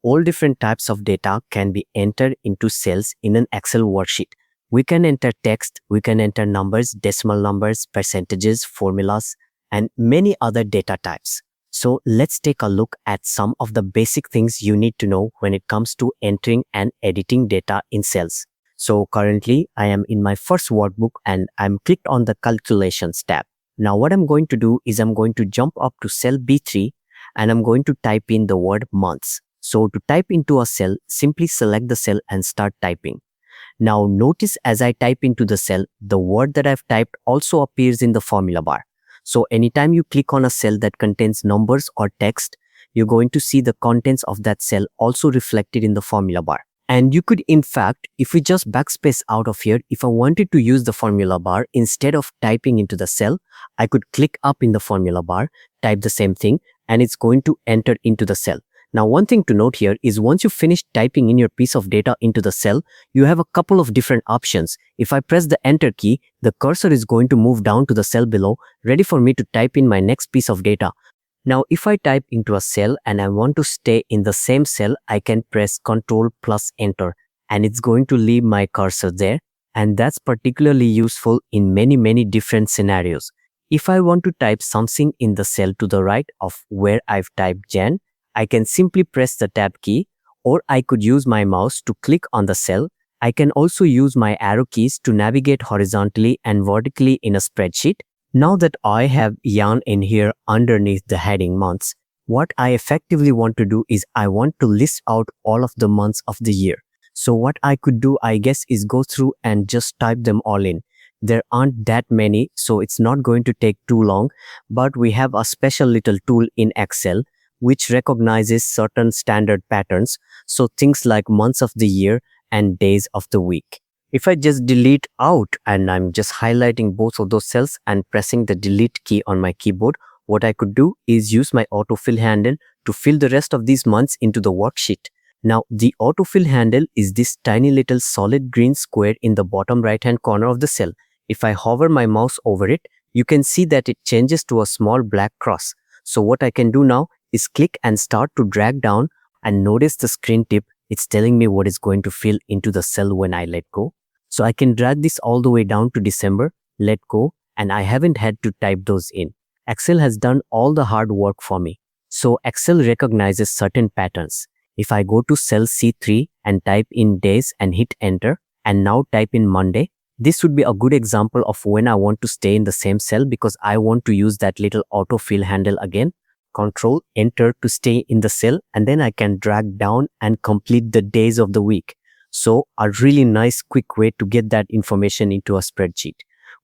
all different types of data can be entered into cells in an Excel worksheet. We can enter text, we can enter numbers, decimal numbers, percentages, formulas, and many other data types. So let's take a look at some of the basic things you need to know when it comes to entering and editing data in cells. So currently I am in my first workbook and I'm clicked on the calculations tab. Now what I'm going to do is I'm going to jump up to cell B3 and I'm going to type in the word months. So to type into a cell, simply select the cell and start typing. Now notice as I type into the cell, the word that I've typed also appears in the formula bar. So anytime you click on a cell that contains numbers or text, you're going to see the contents of that cell also reflected in the formula bar. And you could, in fact, if we just backspace out of here, if I wanted to use the formula bar, instead of typing into the cell, I could click up in the formula bar, type the same thing, and it's going to enter into the cell. Now, one thing to note here is once you finish typing in your piece of data into the cell, you have a couple of different options. If I press the enter key, the cursor is going to move down to the cell below, ready for me to type in my next piece of data. Now, if I type into a cell and I want to stay in the same cell, I can press Ctrl+Enter and it's going to leave my cursor there. And that's particularly useful in many different scenarios. If I want to type something in the cell to the right of where I've typed Jan, I can simply press the tab key, or I could use my mouse to click on the cell. I can also use my arrow keys to navigate horizontally and vertically in a spreadsheet. Now that I have Jan in here underneath the heading months, what I effectively want to do is I want to list out all of the months of the year. So what I could do, I guess, is go through and just type them all in. There aren't that many, so it's not going to take too long, but we have a special little tool in Excel which recognizes certain standard patterns, so things like months of the year and days of the week. If I just delete out and I'm just highlighting both of those cells and pressing the delete key on my keyboard, what I could do is use my autofill handle to fill the rest of these months into the worksheet. Now, the autofill handle is this tiny little solid green square in the bottom right hand corner of the cell. If I hover my mouse over it, you can see that it changes to a small black cross. So what I can do now is click and start to drag down, and notice the screen tip. It's telling me what is going to fill into the cell when I let go. So I can drag this all the way down to December, let go, and I haven't had to type those in. Excel has done all the hard work for me. So Excel recognizes certain patterns. If I go to cell C3 and type in days and hit enter and now type in Monday, this would be a good example of when I want to stay in the same cell because I want to use that little autofill handle again. Ctrl+Enter to stay in the cell, and then I can drag down and complete the days of the week. So a really nice quick way to get that information into a spreadsheet.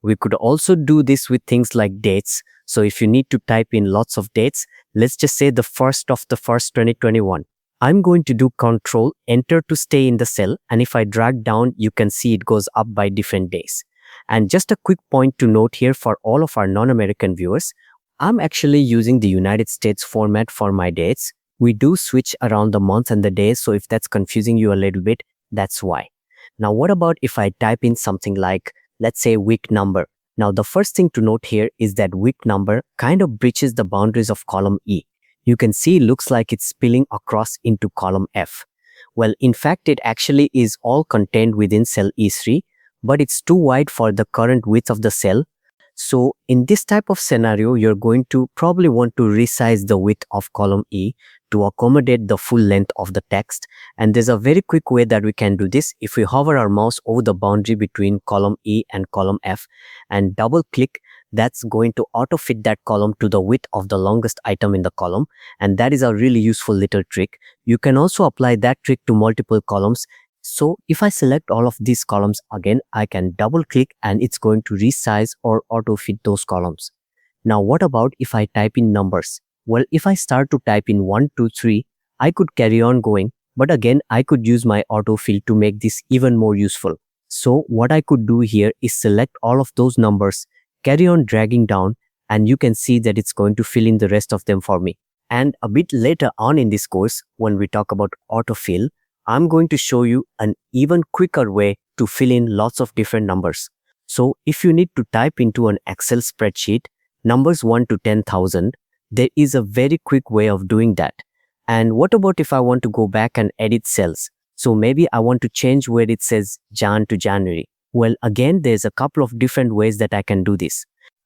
We could also do this with things like dates. So if you need to type in lots of dates, let's just say the 1st of the 1st 2021. I'm going to do Ctrl+Enter to stay in the cell, and if I drag down, you can see it goes up by different days. And just a quick point to note here for all of our non-American viewers, I'm actually using the United States format for my dates. We do switch around the month and the days, so if that's confusing you a little bit, that's why. Now what about if I type in something like, let's say, week number? Now the first thing to note here is that week number kind of breaches the boundaries of column E. You can see it looks like it's spilling across into column F. Well, in fact, it actually is all contained within cell E3, but it's too wide for the current width of the cell. So in this type of scenario, you're going to probably want to resize the width of column E to accommodate the full length of the text. And there's a very quick way that we can do this. If we hover our mouse over the boundary between column E and column F and double click, that's going to auto fit that column to the width of the longest item in the column. And that is a really useful little trick. You can also apply that trick to multiple columns. So if I select all of these columns again, I can double click and it's going to resize or auto fit those columns. Now what about if I type in numbers? Well, if I start to type in 1, 2, 3, I could carry on going, but again, I could use my autofill to make this even more useful. So what I could do here is select all of those numbers, carry on dragging down, and you can see that it's going to fill in the rest of them for me. And a bit later on in this course, when we talk about autofill, I'm going to show you an even quicker way to fill in lots of different numbers. So if you need to type into an Excel spreadsheet numbers 1 to 10,000, there is a very quick way of doing that. And what about if I want to go back and edit cells? So maybe I want to change where it says Jan to January. Well, again, there's a couple of different ways that I can do this.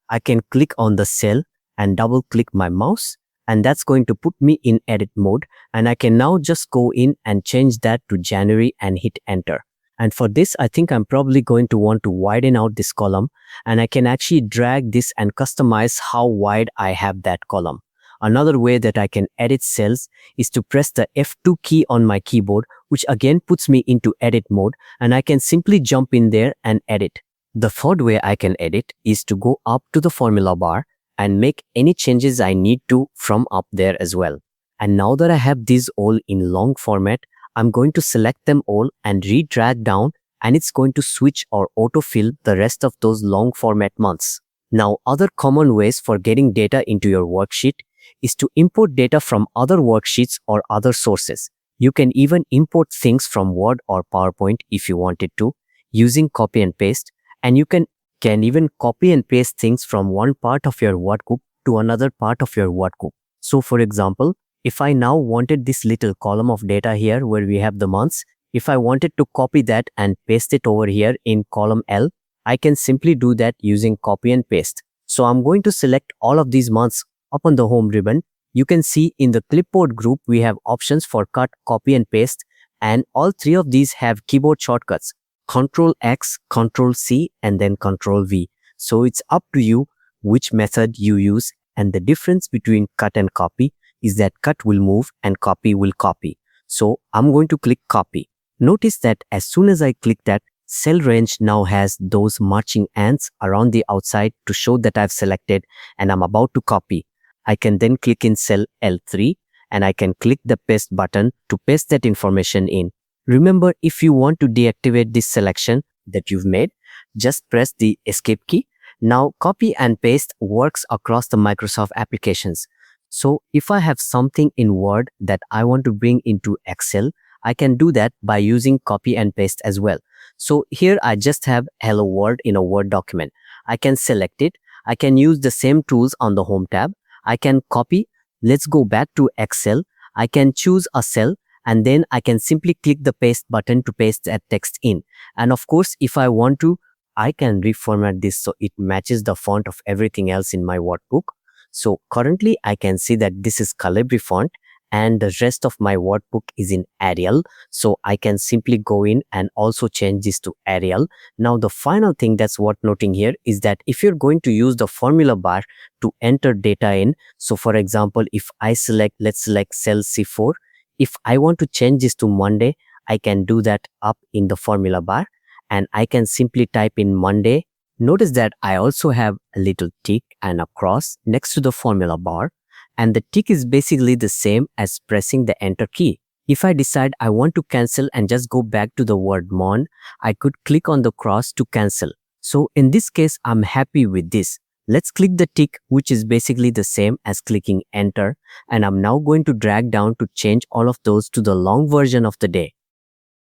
I can click on the cell and double click my mouse, and that's going to put me in edit mode, and I can now just go in and change that to January and hit enter. And for this, I think I'm probably going to want to widen out this column, and I can actually drag this and customize how wide I have that column. Another way that I can edit cells is to press the F2 key on my keyboard, which again puts me into edit mode, and I can simply jump in there and edit. The third way I can edit is to go up to the formula bar and make any changes I need to from up there as well. And now that I have these all in long format, I'm going to select them all and re-drag down, and it's going to switch or autofill the rest of those long format months. Now, other common ways for getting data into your worksheet is to import data from other worksheets or other sources. You can even import things from Word or PowerPoint if you wanted to, using copy and paste, and you can even copy and paste things from one part of your workbook to another part of your workbook. So for example, if I now wanted this little column of data here where we have the months, if I wanted to copy that and paste it over here in column L, I can simply do that using copy and paste. So I'm going to select all of these months up on the home ribbon. You can see in the clipboard group we have options for cut, copy and paste, and all three of these have keyboard shortcuts: Ctrl X, Ctrl C, and then Ctrl V. So it's up to you which method you use, and the difference between cut and copy is that cut will move and copy will copy. So I'm going to click copy. Notice that as soon as I click that, cell range now has those marching ants around the outside to show that I've selected and I'm about to copy. I can then click in cell L3 and I can click the paste button to paste that information in. Remember, if you want to deactivate this selection that you've made, just press the escape key. Now copy and paste works across the Microsoft applications. So if I have something in Word that I want to bring into Excel, I can do that by using copy and paste as well. So here I just have Hello World in a Word document. I can select it. I can use the same tools on the Home tab. I can copy. Let's go back to Excel. I can choose a cell and then I can simply click the paste button to paste that text in. And of course, if I want to, I can reformat this so it matches the font of everything else in my workbook. So currently I can see that this is Calibri font and the rest of my workbook is in Arial. So I can simply go in and also change this to Arial. Now the final thing that's worth noting here is that if you're going to use the formula bar to enter data in, so for example, if I select, let's select cell C4, if I want to change this to Monday, I can do that up in the formula bar and I can simply type in Monday. Notice that I also have a little tick and a cross next to the formula bar, and the tick is basically the same as pressing the enter key. If I decide I want to cancel and just go back to the word mon, I could click on the cross to cancel. So in this case, I'm happy with this. Let's click the tick, which is basically the same as clicking enter, and I'm now going to drag down to change all of those to the long version of the day.